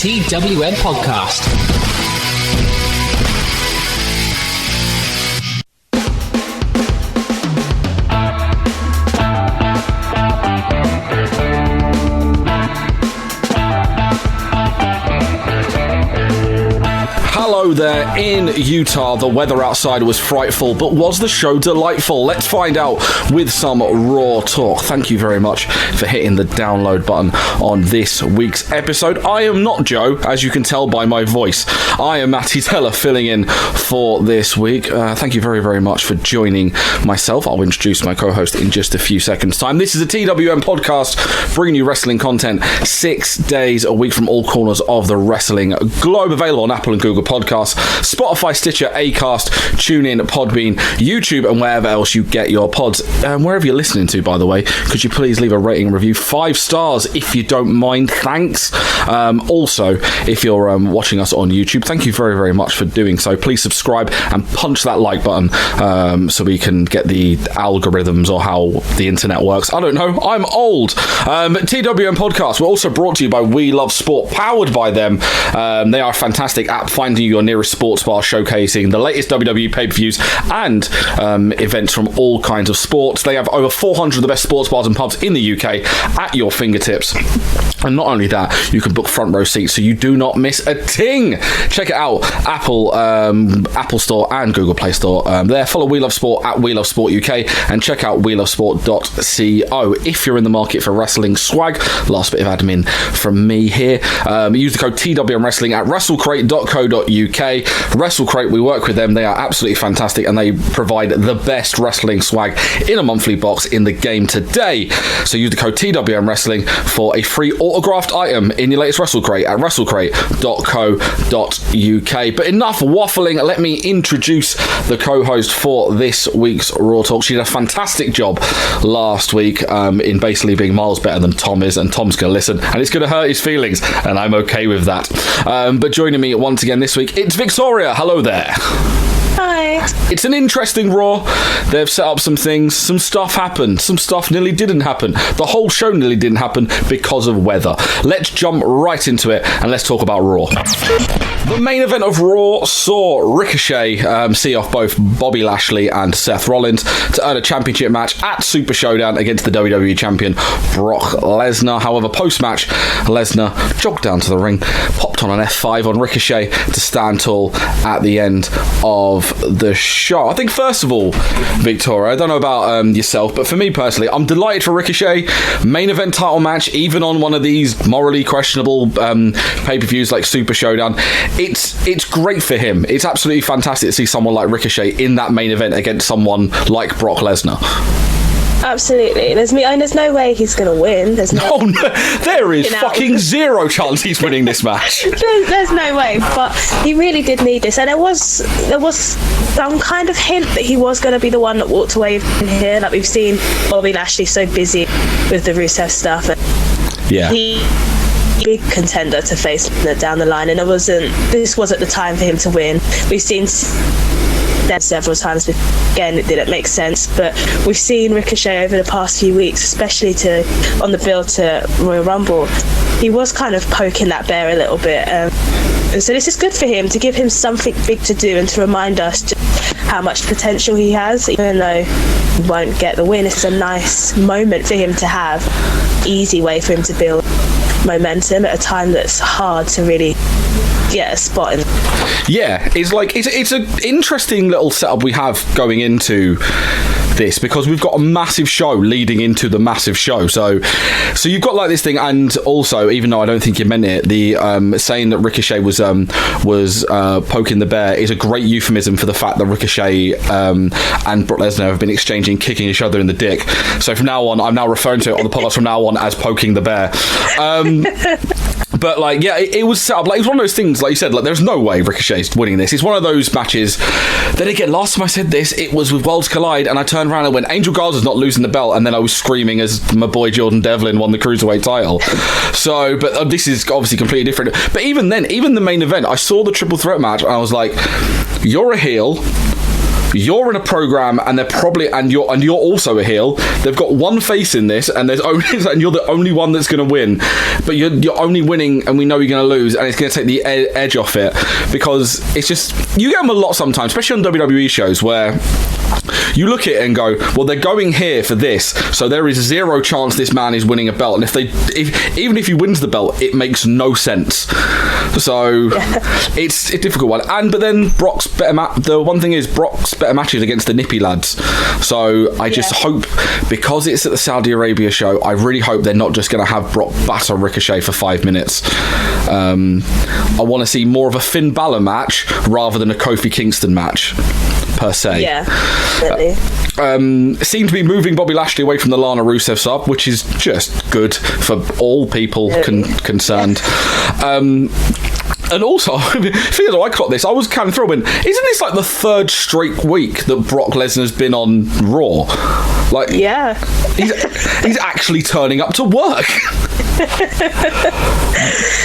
TWM podcast. Hello there. In Utah, the weather outside was frightful, but was the show delightful? Let's find out with some Raw talk. Thank you very much for hitting the download button on this week's episode. I am not Joe, as you can tell by my voice. I am Matty Deller filling in for this week. Thank you very, very much for joining myself. I'll introduce my co-host in just a few seconds' time. This is a TWM podcast, bringing you wrestling content 6 days a week from all corners of the wrestling globe. Available on Apple and Google Podcasts, Spotify, Stitcher, Acast, TuneIn, Podbean, YouTube, and wherever else you get your pods. Wherever you're listening to, by the way, could you please leave a rating and review? 5 stars, if you don't mind. Thanks. Also, if you're watching us on YouTube, thank you very, very much for doing so. Please subscribe and punch that like button so we can get the algorithms or how the internet works. I don't know. I'm old. TWM Podcast. We're also brought to you by We Love Sport, powered by them. They are a fantastic app, finding your nearest sports bar, showcasing the latest WWE pay-per-views and events from all kinds of sports. They have over 400 of the best sports bars and pubs in the UK at your fingertips. And not only that, you can book front row seats so you do not miss a ting. Check it out, Apple Store and Google Play Store. There, follow We Love Sport at We Love Sport UK and check out welovesport.co. If you're in the market for wrestling swag, last bit of admin from me here, use the code TWM Wrestling at wrestlecrate.co.uk. WrestleCrate, we work with them. They are absolutely fantastic and they provide the best wrestling swag in a monthly box in the game today. So use the code TWM Wrestling for a free autographed item in your latest WrestleCrate at wrestlecrate.co.uk. But enough waffling, let me introduce the co-host for this week's Raw Talk. She did a fantastic job last week in basically being miles better than Tom is, and Tom's going to listen and it's going to hurt his feelings, and I'm okay with that. But joining me once again this week, it's Victoria. Hello there. Hi. It's an interesting Raw. They've set up some things. Some stuff happened. Some stuff nearly didn't happen. The whole show nearly didn't happen because of weather. Let's jump right into it and let's talk about Raw. The main event of Raw saw Ricochet see off both Bobby Lashley and Seth Rollins to earn a championship match at Super Showdown against the WWE Champion Brock Lesnar. However, post-match, Lesnar jogged down to the ring, popped on an F5 on Ricochet to stand tall at the end of the show. I think, first of all, Victoria, I don't know about yourself, but for me personally, I'm delighted for Ricochet. Main event title match, even on one of these morally questionable pay-per-views like Super Showdown. It's great for him. It's absolutely fantastic to see someone like Ricochet in that main event against someone like Brock Lesnar. Absolutely. There's no way he's going to win. There is fucking zero chance he's winning this match. There's no way, but he really did need this, and there was some kind of hint that he was going to be the one that walked away in here. Like, we've seen Bobby Lashley so busy with the Rusev stuff, and yeah, he big contender to face down the line, and this wasn't the time for him to win. We've seen that several times. Again, it didn't make sense, but we've seen Ricochet over the past few weeks, especially on the build to Royal Rumble. He was kind of poking that bear a little bit, and so this is good for him, to give him something big to do and to remind us just how much potential he has. Even though he won't get the win, it's a nice moment for him to have, easy way for him to build momentum at a time that's hard to really get a spot in. Yeah, it's an interesting little setup we have going into this, because we've got a massive show leading into the massive show. So you've got like this thing, and also, even though I don't think you meant it, the saying that Ricochet was poking the bear is a great euphemism for the fact that Ricochet and Brock Lesnar have been exchanging kicking each other in the dick. So from now on, I'm now referring to it on the podcast from now on as poking the bear. But like, yeah, it was set up like, it was one of those things, like you said, like there's no way Ricochet's winning this. It's one of those matches. Then again, last time I said this, it was with Worlds Collide, and I turned around and went, Angel Garza's not losing the belt, and then I was screaming as my boy Jordan Devlin won the Cruiserweight title. So, but this is obviously completely different. But even then, even the main event, I saw the triple threat match, and I was like, you're a heel, you're in a program and you're also a heel. They've got one face in this, and and you're the only one that's going to win, but you're only winning, and we know you're going to lose, and it's going to take the edge off it, because it's just, you get them a lot sometimes, especially on WWE shows, where you look at it and go, well, they're going here for this, so there is zero chance this man is winning a belt, and even if he wins the belt, it makes no sense. So it's a difficult one. But then Brock's better the one thing is Brock's better matches against the nippy lads. So I just hope, because it's at the Saudi Arabia show, I really hope they're not just going to have Brock batter Ricochet for 5 minutes. I want to see more of a Finn Balor match rather than a Kofi Kingston match, per se. Yeah, definitely. Seem to be moving Bobby Lashley away from the Lana Rusev sub, which is just good for all people concerned. And also, I clocked this. I was kind of throwing, isn't this like the third straight week that Brock Lesnar's been on Raw? Like, yeah, he's actually turning up to work.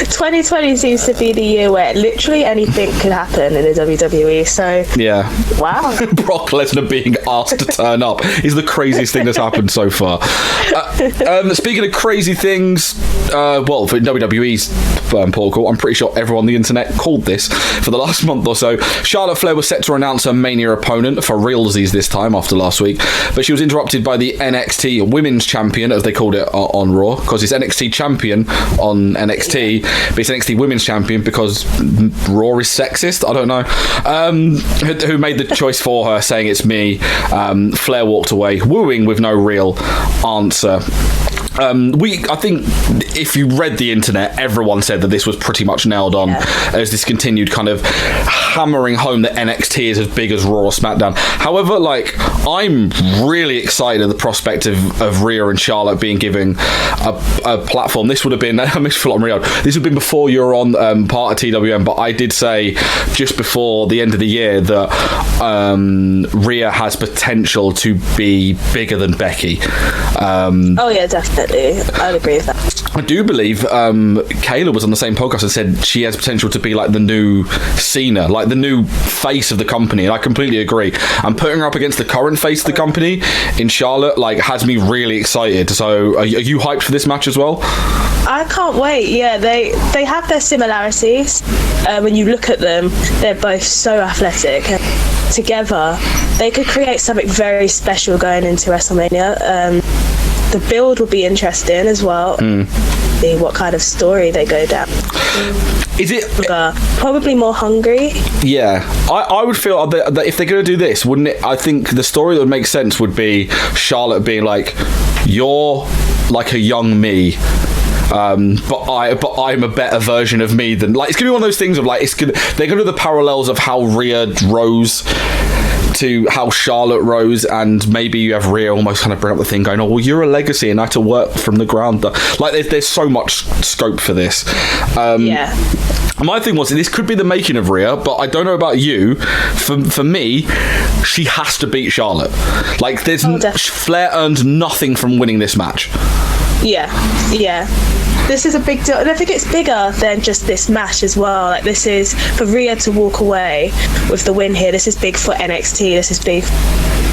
2020 seems to be the year where literally anything could happen in the WWE. So yeah, wow. Brock Lesnar being asked to turn up is the craziest thing that's happened so far. Speaking of crazy things, well, for WWE's protocol, I'm pretty sure everyone on the internet called this for the last month or so. Charlotte Flair was set to announce her Mania opponent for realsies this time after last week, but she was interrupted by the NXT Women's Champion, as they called it on Raw, because it's NXT Champion on NXT, but it's NXT Women's Champion because Raw is sexist. I don't know. Who made the choice for her, saying it's me. Flair walked away, wooing with no real answer. I think if you read the internet, everyone said that this was pretty much nailed on, as this continued kind of hammering home that NXT is as big as Raw or SmackDown. However, like, I'm really excited at the prospect of Rhea and Charlotte being given a platform. This would have been, I missed a lot on Rio. This would have been before you were on part of TWM, but I did say just before the end of the year that Rhea has potential to be bigger than Becky. Oh yeah, definitely. I'd agree with that. I do believe Kayla was on the same podcast and said she has potential to be like the new Cena, like the new face of the company, and I completely agree. And putting her up against the current face of the company in Charlotte, like, has me really excited. So are you hyped for this match as well? I can't wait. Yeah, they have their similarities. When you look at them, they're both so athletic, and together they could create something very special going into WrestleMania. The build will be interesting as well. See what kind of story they go down. Is it probably more hungry? Yeah, I would feel that if they're going to do this, wouldn't it? I think the story that would make sense would be Charlotte being like, "You're like a young me." But I'm a better version of me than, like, it's gonna be one of those things of like, they're gonna do the parallels of how Rhea rose to how Charlotte rose, and maybe you have Rhea almost kind of bring up the thing going, oh well, you're a legacy and I had to work from the ground up. Like, there's so much scope for this. My thing was, this could be the making of Rhea, but I don't know about you. For me, she has to beat Charlotte. Like, Flair earned nothing from winning this match. Yeah. This is a big deal, and I think it's bigger than just this match as well. Like, this is for Rhea to walk away with the win here. This is big for NXT. This is big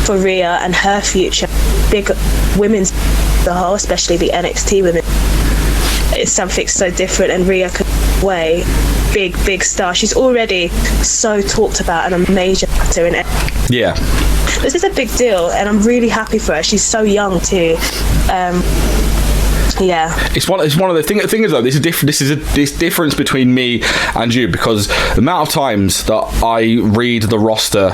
for Rhea and her future. Big women's, the whole, especially the NXT women. It's something so different, and Rhea could away big star. She's already so talked about and a major actor in it. Yeah. This is a big deal, and I'm really happy for her. She's so young too. Yeah, it's one of the things though. This is this difference between me and you, because the amount of times that I read the roster,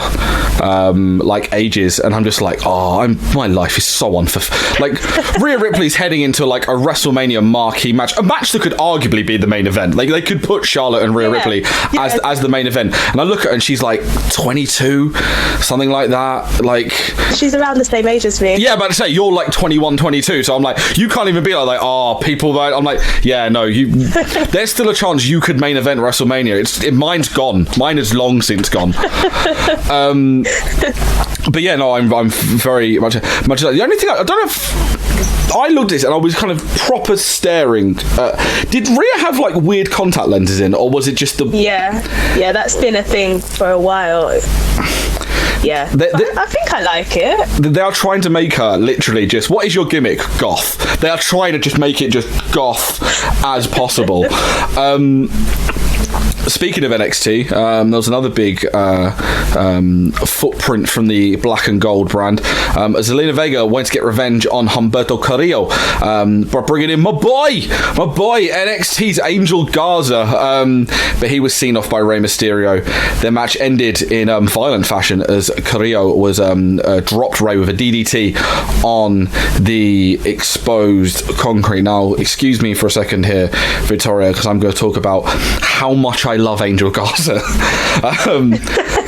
like ages, and I'm just like, my life is so unfulfilled. Like, Rhea Ripley's heading into like a WrestleMania marquee match, a match that could arguably be the main event. Like, they could put Charlotte and Rhea Ripley as the main event, and I look at her and she's like 22, something like that. Like, she's around the same age as me. Yeah, but to say you're like 21, 22, so I'm like, you can't even be like, people. I'm like, yeah, no, there's still a chance you could main event WrestleMania. Mine's gone. Mine is long since gone. But yeah, no, I'm very much. The only thing I don't know if I looked at this and I was kind of proper staring. Did Rhea have like weird contact lenses in, or was it just the? Yeah, that's been a thing for a while. Yeah, I think I like it. They are trying to make her literally just, what is your gimmick? Goth. They are trying to just make it just goth as possible. Speaking of NXT, there was another big footprint from the black and gold brand. Zelina Vega went to get revenge on Humberto Carrillo by bringing in my boy, NXT's Angel Garza. But he was seen off by Rey Mysterio. Their match ended in violent fashion as Carrillo was dropped Rey with a DDT on the exposed concrete. Now, excuse me for a second here, Victoria, because I'm going to talk about how much I love Angel Garza.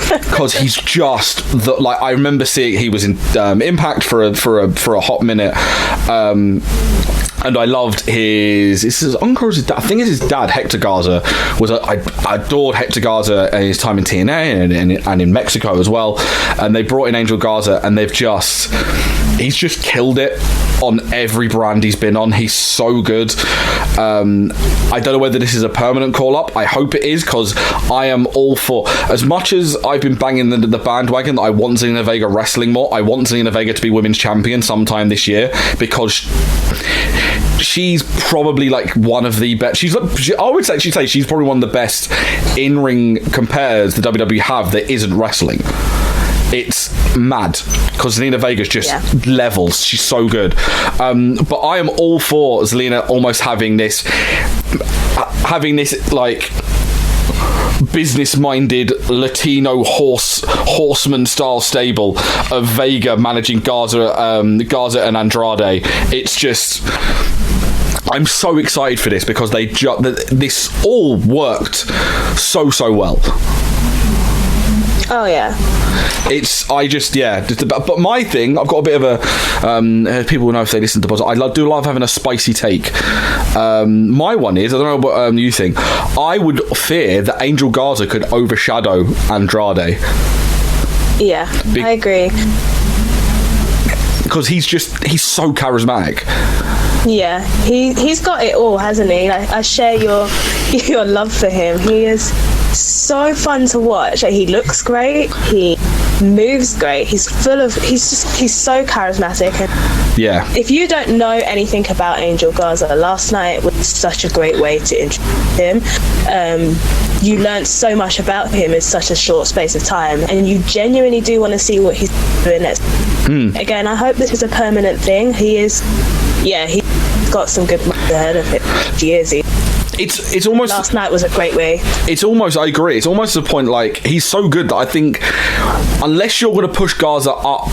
Because he's just I remember seeing he was in Impact for a hot minute. And I loved his uncle, his dad, I think it's his dad, Hector Garza. I adored Hector Garza and his time in TNA and in Mexico as well. And they brought in Angel Garza, and he's just killed it on every brand he's been on. He's so good. I don't know whether this is a permanent call-up. I hope it is, because I am all for... As much as I've been banging the bandwagon that I want Zelina Vega wrestling more, I want Zelina Vega to be women's champion sometime this year, because she's probably one of the best. I would say she's probably one of the best in-ring competitors the WWE have that isn't wrestling. It's mad, because Zelina Vega's just levels. She's so good. But I am all for Zelina almost having this business-minded Latino horseman style stable of Vega managing Garza and Andrade. It's just... I'm so excited for this, because this all worked so well. Oh yeah. But my thing, I've got a bit of a people will know if they listen to the podcast, I do love having a spicy take. My one is, I don't know what you think, I would fear that Angel Garza could overshadow Andrade. Yeah, I agree. Because he's so charismatic. Yeah, he's got it all, hasn't he? I share your love for him. He is so fun to watch. He looks great. He moves great. He's so charismatic. And yeah. If you don't know anything about Angel Garza, last night was such a great way to introduce him. You learned so much about him in such a short space of time, and you genuinely do want to see what he's doing next. Again, I hope this is a permanent thing. He's got some good money ahead of him. It's almost... Last night was a great way. I agree. It's almost to the point, he's so good that I think unless you're going to push Garza up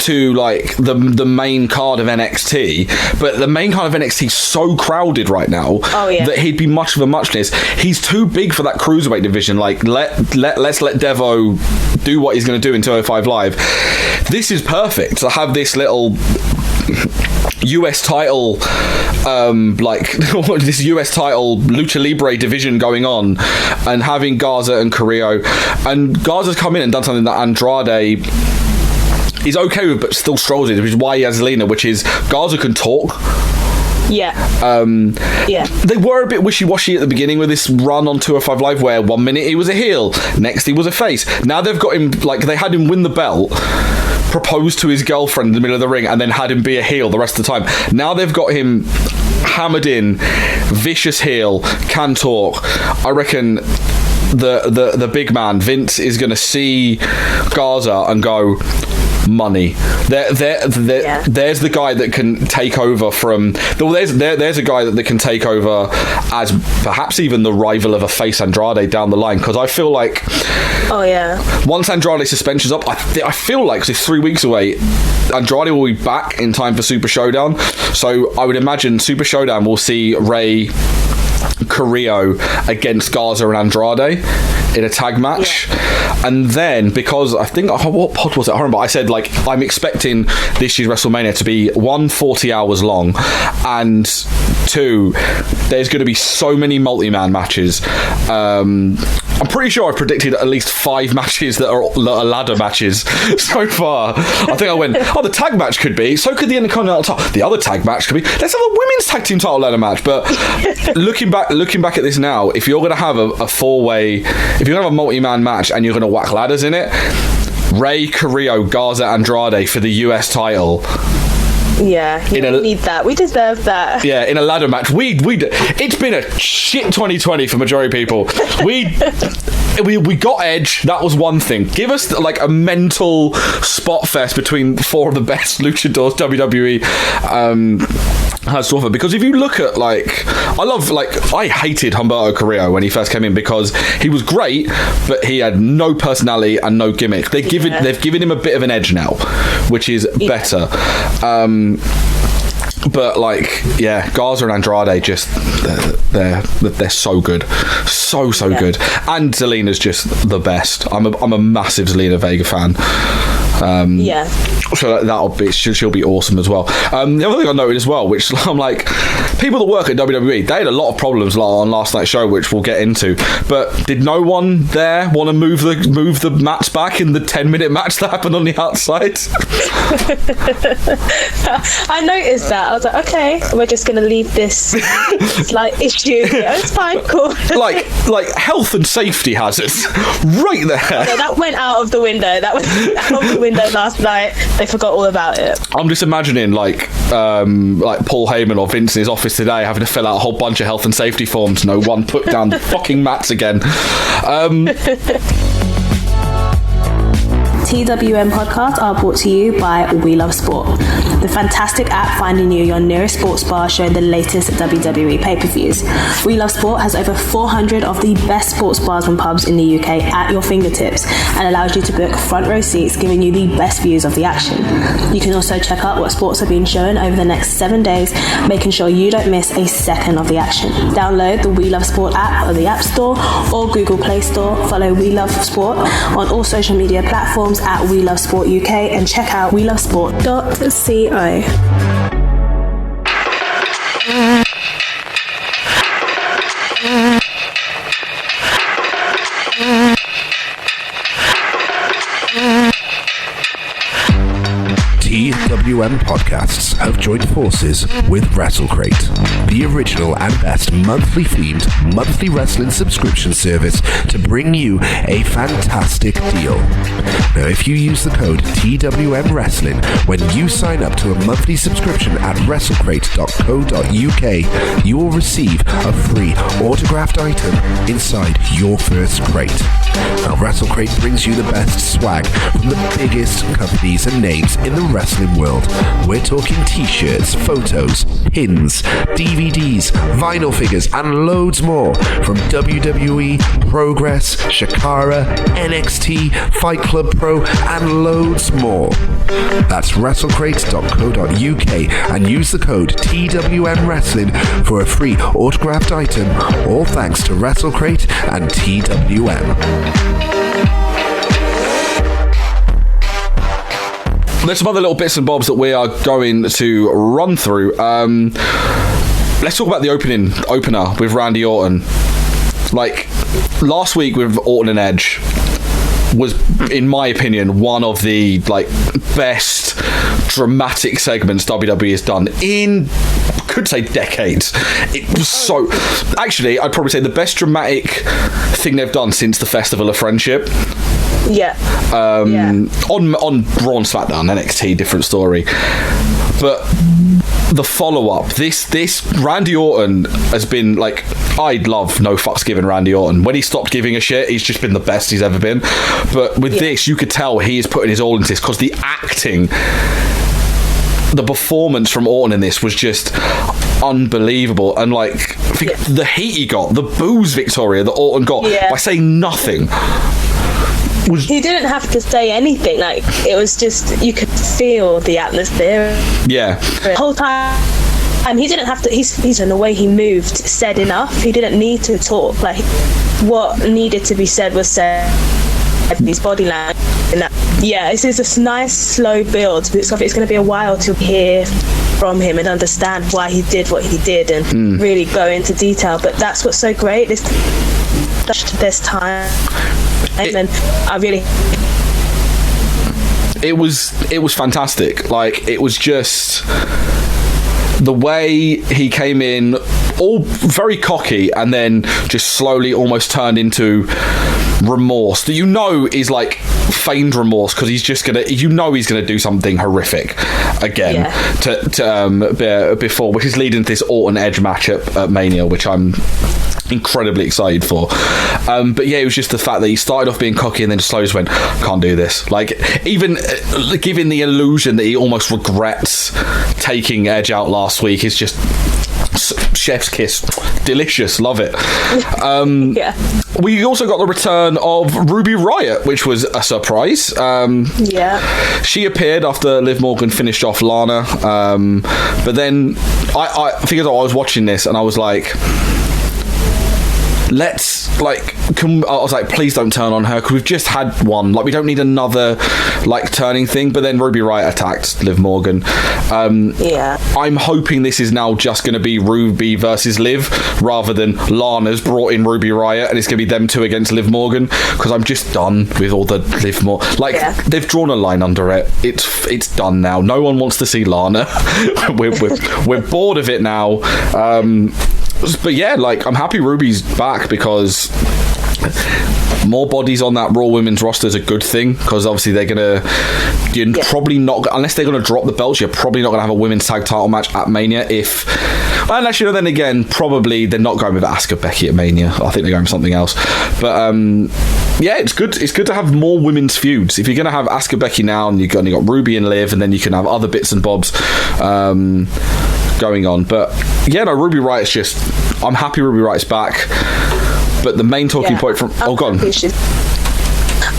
to the main card of NXT, but the main card of NXT is so crowded right now that he'd be much of a muchness. He's too big for that cruiserweight division. Let's let Devo do what he's going to do in 205 Live. This is perfect to have this little US title this US title Lucha Libre division going on, and having Garza and Carrillo, and Garza's come in and done something that Andrade is okay with but still struggles with, which is why he has Zelina, which is Garza can talk. Yeah. They were a bit wishy-washy at the beginning with this run on 205 Live, where 1 minute he was a heel, next he was a face. Now they've got him, they had him win the belt, proposed to his girlfriend in the middle of the ring, and then had him be a heel the rest of the time. Now they've got him hammered in, vicious heel, can talk. I reckon the big man Vince is going to see Garza and go, money. There's the guy that can take over from... There's a guy that can take over as perhaps even the rival of a face Andrade down the line, because I feel like... Oh, yeah. Once Andrade's suspension's up, I feel like, because it's 3 weeks away, Andrade will be back in time for Super Showdown. So I would imagine Super Showdown will see Rey Carrillo against Garza and Andrade in a tag match. And then, because I think, what pod was it? I remember I said, I'm expecting this year's WrestleMania to be 1, 40 hours long, and 2, there's going to be so many multi-man matches. I'm pretty sure I predicted at least 5 matches that are ladder matches so far. I think I went, the tag match could be, so could the Intercontinental title. The other tag match could be, let's have a women's tag team title ladder match. But looking back at this now, if you're going to have a 4-way, if you're going to have a multi-man match and you're going to whack ladders in it, Rey, Carrillo, Garza, Andrade for the US title. Yeah, we need that. We deserve that. Yeah, in a ladder match. It's been a shit 2020 for majority of people. We got Edge. That was one thing. Give us like a mental spot fest between four of the best luchadors WWE has to offer. Because if you look at I hated Humberto Carrillo when he first came in because he was great, but he had no personality and no gimmick. They've given him a bit of an edge now, which is better. But Garza and Andrade just they're so good, so good, and Zelina's just the best. I'm a massive Zelina Vega fan. So she'll be awesome as well. The other thing I noted as well, which I'm like, people that work at WWE, they had a lot of problems on last night's show, which we'll get into. But did no one there want to move the mats back in the 10-minute match that happened on the outside? I noticed that. I was like, okay, we're just going to leave this slight issue. Yeah, it's fine, cool. like health and safety hazards, right there. So that went out of the window. That was out of the window last night. They forgot all about it. I'm just imagining like Paul Heyman or Vince in his office today having to fill out a whole bunch of health and safety forms. No one put down the fucking mats again. TWM podcasts are brought to you by We Love Sport, the fantastic app finding you your nearest sports bar showing the latest WWE pay-per-views. We Love Sport has over 400 of the best sports bars and pubs in the UK at your fingertips and allows you to book front row seats, giving you the best views of the action. You can also check out what sports are being shown over the next 7 days, making sure you don't miss a second of the action. Download the We Love Sport app on the App Store or Google Play Store. Follow We Love Sport on all social media platforms at We Love Sport UK and check out welovesport.co. TWM Podcasts have joined forces with WrestleCrate, the original and best monthly wrestling subscription service to bring you a fantastic deal. Now, if you use the code TWM Wrestling when you sign up to a monthly subscription at WrestleCrate.co.uk, you will receive a free autographed item inside your first crate. Now, WrestleCrate brings you the best swag from the biggest companies and names in the wrestling world. We're talking t-shirts, photos, pins, DVDs, vinyl figures, and loads more from WWE, Progress, Shakara, NXT, Fight Club Pro, and loads more. That's WrestleCrate.co.uk and use the code TWM Wrestling for a free autographed item, all thanks to WrestleCrate and TWM. There's some other little bits and bobs that we are going to run through. Let's talk about the opener with Randy Orton. Like, last week with Orton and Edge was, in my opinion, one of the best dramatic segments WWE has done in, could say, decades. It was so... Actually, I'd probably say the best dramatic thing they've done since the Festival of Friendship. Yeah. On Raw and SmackDown, NXT, different story. But the follow-up, this Randy Orton has been I love no fucks given Randy Orton. When he stopped giving a shit, he's just been the best he's ever been. But with this, you could tell he is putting his all into this because the acting, the performance from Orton in this was just unbelievable. And the heat he got, the booze Victoria that Orton got by saying nothing. He didn't have to say anything. It was just, you could feel the atmosphere. Yeah. The whole time. And he didn't have to. He's in the way he moved said enough. He didn't need to talk. What needed to be said was said. His body language. This is a nice slow build. It's going to be a while to hear from him and understand why he did what he did and really go into detail. But that's what's so great. This time. And then I really... It was fantastic. It was just... The way he came in all very cocky, and then just slowly almost turned into remorse that is like feigned remorse, because he's just gonna he's gonna do something horrific again before, which is leading to this Orton Edge matchup at Mania, which I'm incredibly excited for. But yeah, it was just the fact that he started off being cocky and then slowly just went, can't do this. Like, even giving the illusion that he almost regrets taking Edge out last week is just chef's kiss. Delicious. Love it. We also got the return of Ruby Riott, which was a surprise. She appeared after Liv Morgan finished off Lana, but then I figured I was watching this and I was like, I was like, please don't turn on her, because we've just had one. Like, we don't need another turning thing. But then Ruby Riott attacked Liv Morgan. I'm hoping this is now just going to be Ruby versus Liv, rather than Lana's brought in Ruby Riott and it's going to be them two against Liv Morgan, because I'm just done with all the Liv Morgan. They've drawn a line under it. It's done now. No one wants to see Lana. we're bored of it now. But yeah, I'm happy Ruby's back, because more bodies on that Raw Women's roster is a good thing, because obviously you're probably not, unless they're going to drop the belts, you're probably not going to have a women's tag title match at Mania. Unless, then again, probably they're not going with Asuka Becky at Mania. I think they're going with something else. But yeah, it's good to have more women's feuds. If you're going to have Asuka Becky now, and you've got Ruby and Liv, and then you can have other bits and bobs going on. But yeah, no, Ruby Riott's I'm happy Ruby Riott's back. But the main talking point from... go on.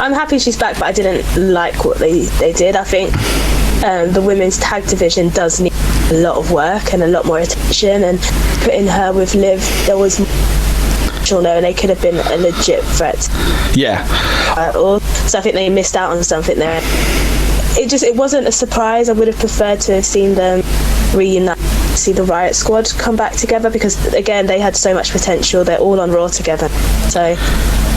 I'm happy she's back, but I didn't like what they did. I think the women's tag division does need a lot of work and a lot more attention, and putting her with Liv, there was and they could have been a legit threat. So I think they missed out on something there. It wasn't a surprise. I would have preferred to have seen them reunite, see the Riott squad come back together, because again, they had so much potential. They're all on Raw together. So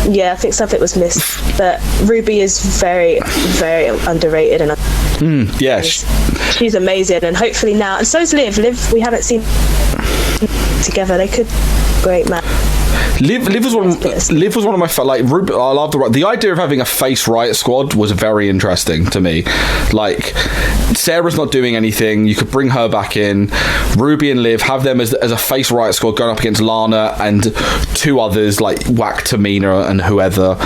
yeah, I think something was missed. But Ruby is very, very underrated, and she's amazing. And hopefully now, and so is Liv. We haven't seen together. They could great match. Liv was one of my Ruby. I love the idea of having a face Riott squad was very interesting to me. Sarah's not doing anything. You could bring her back in. Ruby and Liv, have them as a face Riott squad going up against Lana and two others Whack, Tamina, and whoever.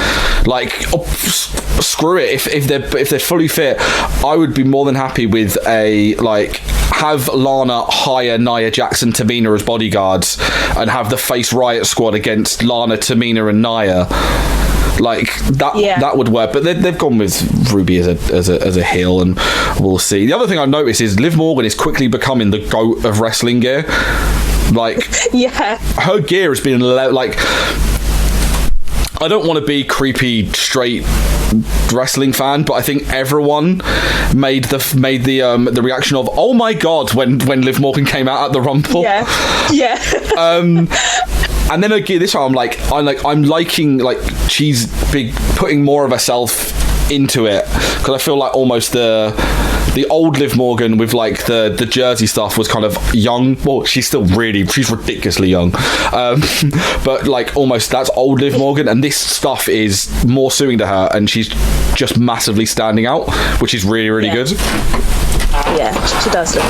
Screw it. If they're fully fit, I would be more than happy with have Lana hire Nia Jackson, Tamina as bodyguards, and have the face Riott squad against Lana, Tamina, and Nia. That would work. But they've gone with Ruby as a heel, and we'll see. The other thing I've noticed is Liv Morgan is quickly becoming the GOAT of wrestling gear. Her gear has been I don't want to be creepy straight wrestling fan, but I think everyone made the reaction of "oh my god" when Liv Morgan came out at the Rumble. And then again, this time I'm liking she's putting more of herself into it, because I feel almost the old Liv Morgan with the Jersey stuff was kind of young. Well, she's ridiculously young, but almost that's old Liv Morgan, and this stuff is more suiting to her, and she's just massively standing out, which is really, really good. Yeah, she does look.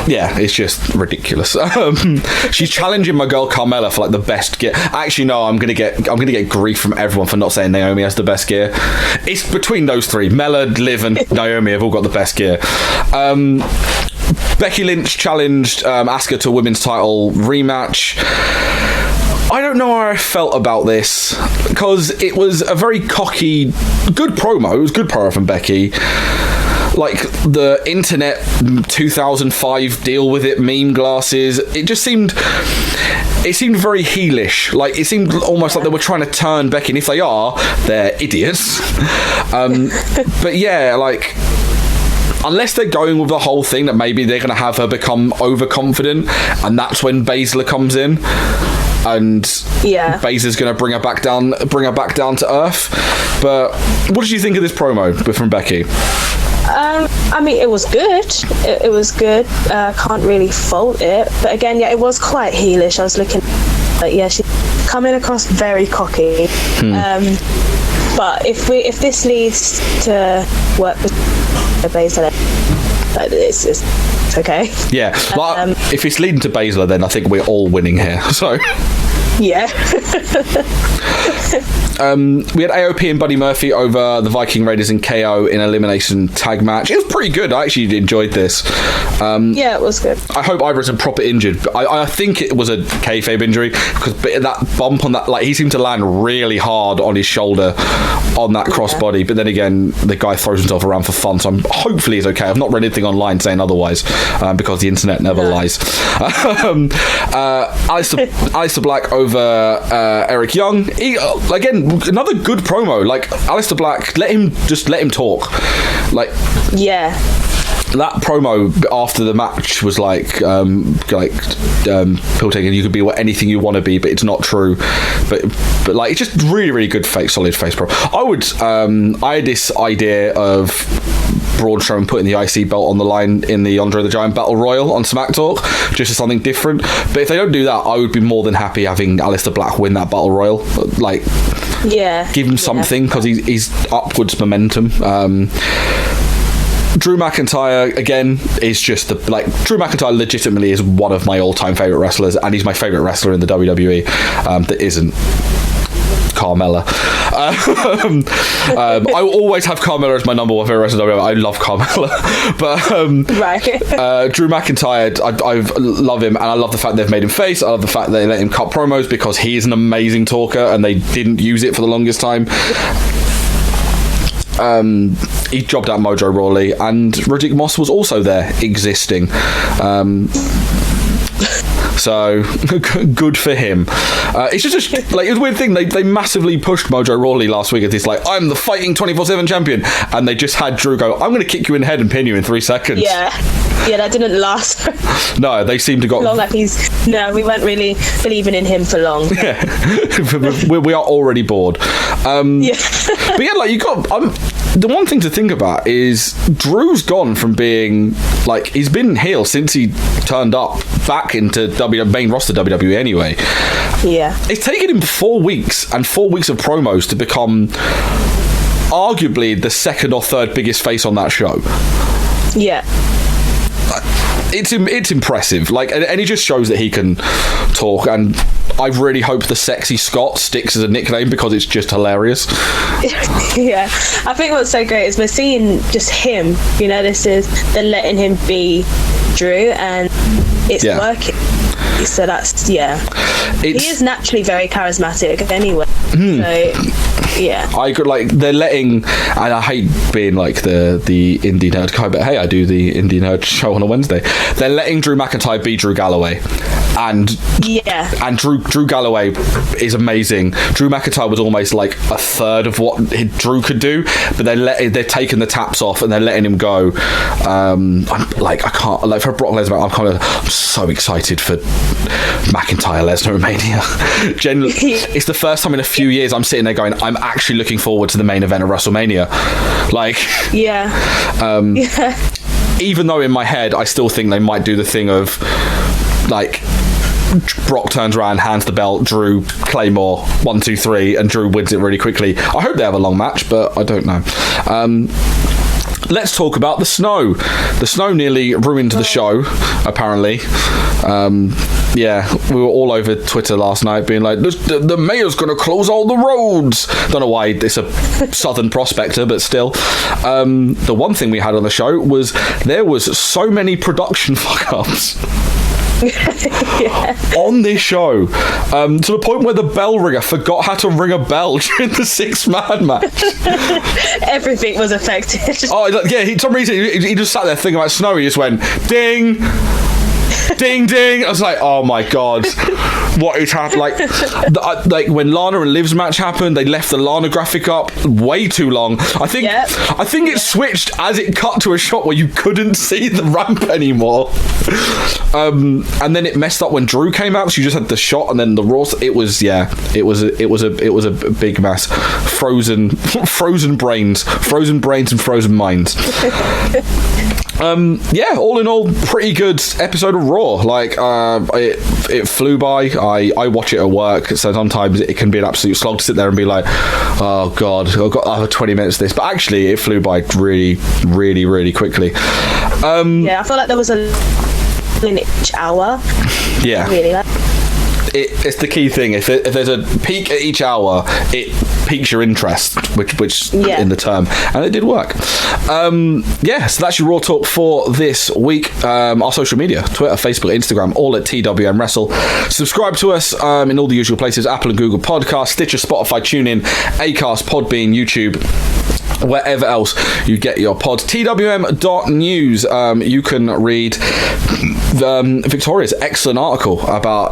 Yeah, it's just ridiculous. She's challenging my girl Carmella for the best gear. Actually, no, I'm gonna get grief from everyone for not saying Naomi has the best gear. It's between those three. Mella, Liv, and Naomi have all got the best gear. Becky Lynch challenged Asuka to a women's title rematch. I don't know how I felt about this, because it was a very cocky, good promo. It was good promo from Becky. The internet 2005 deal with it meme glasses. It seemed very heelish. It seemed almost like they were trying to turn Becky, and if they are, they're idiots. But yeah, unless they're going with the whole thing that maybe they're going to have her become overconfident, and that's when Baszler comes in, and Baszler's going to bring her back down to earth. But what did you think of this promo from Becky? I mean, it was good. It was good. Can't really fault it. But again, yeah, it was quite heelish. I was looking, like, yeah, she's coming across very cocky. But if this leads to work with Baszler, it's okay. Yeah, well, if it's leading to Baszler, then I think we're all winning here. So. Yeah. We had AOP and Buddy Murphy over the Viking Raiders and KO in elimination tag match. It was pretty good. I actually enjoyed this. Yeah, it was good. I hope either isn't proper injured. But I think it was a kayfabe injury because that bump on that, like, he seemed to land really hard on his shoulder on that crossbody. But then again, the guy throws himself around for fun, so hopefully he's okay. I've not read anything online saying otherwise because the internet never lies. Aleister Black over Eric Young. Again, another good promo. Like, Aleister Black, let him talk. Like, yeah. That promo after the match was like pill taking. You could be anything you want to be, but it's not true. But like, it's just really, really good solid face promo. I had this idea of Braun Strowman putting the IC belt on the line in the Andre the Giant Battle Royal on Smack Talk, just as something different. But if they don't do that, I would be more than happy having Aleister Black win that Battle Royal. Like, give him something, because he's upwards momentum. Drew McIntyre, again, is just Drew McIntyre legitimately is one of my all-time favourite wrestlers, and he's my favourite wrestler in the WWE that isn't Carmella. I will always have Carmella as my number one favourite wrestler. I love Carmella. But Drew McIntyre, I love him, and I love the fact they've made him face. I love the fact they let him cut promos, because he is an amazing talker, and they didn't use it for the longest time. He jobbed out Mojo Rawley, and Riddick Moss was also there, existing. So good for him. It's just it's a weird thing. They massively pushed Mojo Rawley last week at this, like, I'm the fighting 24/7 champion, and they just had Drew go, I'm going to kick you in the head and pin you in 3 seconds. Yeah, that didn't last. No, they seemed to got long. Like we weren't really believing in him for long. Yeah, we are already bored. But yeah, like, you got. The one thing to think about is Drew's gone from being, like, he's been heel since he turned up back into main roster WWE anyway. Yeah. It's taken him 4 weeks and 4 weeks of promos to become arguably the second or third biggest face on that show. Yeah. It's impressive. Like, and it just shows that he can talk, and I really hope the Sexy Scott sticks as a nickname, because it's just hilarious. Yeah, I think what's so great is we're seeing just him. They're letting him be Drew, and it's working. So that's he is naturally very charismatic anyway. So yeah, I could, like, they're letting, and I hate being like the indie nerd guy, but hey, I do the indie nerd show on a Wednesday. They're letting Drew McIntyre be Drew Galloway, and Drew Galloway is amazing. Drew McIntyre was almost like a third of what Drew could do, but they're taking the taps off and they're letting him go. I'm like, I can't, like, for Brock Lesnar, I'm so excited for McIntyre Lesnar at Mania. Generally, it's the first time in a few years I'm sitting there going, I'm actually looking forward to the main event of WrestleMania. Like, even though in my head I still think they might do the thing of, like, Brock turns around, hands the belt, Drew, Claymore, 1, 2, 3, and Drew wins it really quickly. I hope they have a long match, but I don't know. Let's talk about the snow. The snow nearly ruined the show, apparently. We were all over Twitter last night being like, the mayor's going to close all the roads. Don't know why, it's a southern prospector, but still. The one thing we had on the show was there was so many production fuck-ups. On this show, to the point where the bell ringer forgot how to ring a bell during the 6-man match. Everything was affected. Oh yeah, for some reason he just sat there thinking about snow. He just went ding. ding, ding. I was like, oh my God, what is happening? Like when Lana and Liv's match happened, they left the Lana graphic up way too long. I think it switched as it cut to a shot where you couldn't see the ramp anymore. And then it messed up when Drew came out, so you just had the shot and then the Raw. It was a big mess. Frozen brains and frozen minds. All in all, pretty good episode of Raw. Like, it flew by. I watch it at work, so sometimes it can be an absolute slog to sit there and be like, oh God, I've got 20 minutes of this. But actually, it flew by really, really, really quickly. I feel like there was a in each hour. Yeah. Really like. It's the key thing. If there's a peak at each hour, it piques your interest, which in the term, and it did work. So that's your Raw Talk for this week. Our social media, Twitter, Facebook, Instagram, all at TWM Wrestle. Subscribe to us in all the usual places: Apple and Google Podcasts, Stitcher, Spotify, TuneIn, Acast, Podbean, YouTube, wherever else you get your pods. TWM.news. You can read Victoria's excellent article about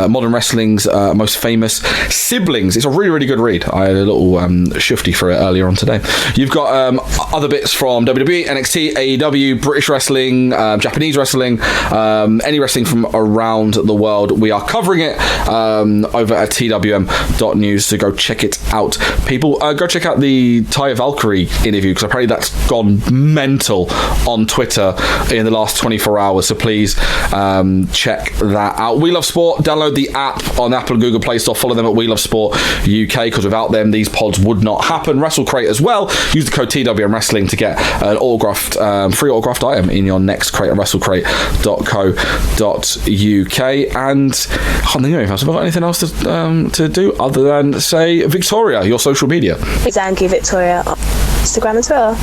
modern wrestling's most famous siblings. It's a really, really good read. I had a little shifty for it earlier on today. You've got other bits from WWE, NXT, AEW, British wrestling, Japanese wrestling, any wrestling from around the world. We are covering it over at TWM.news, so go check it out. People, go check out the Taya Valkyrie interview, because apparently that's gone mental on Twitter in the last 24 hours, so please check that out. We Love Sport, download the app on Apple and Google Play Store, follow them at We Love Sport UK, because without them these pods would not happen. WrestleCrate as well, use the code TWM Wrestling to get an autographed free autographed item in your next crate at WrestleCrate.co.uk. And I can't think of anything else. Have I got anything else to do other than say, Victoria, your social media? Tezangi Victoria on Instagram and Twitter.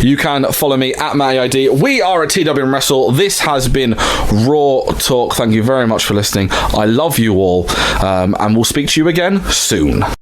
You can follow me at Matty ID. We are at TWM Wrestle. This has been Raw Talk. Thank you very much for listening. I love you all, and we'll speak to you again soon.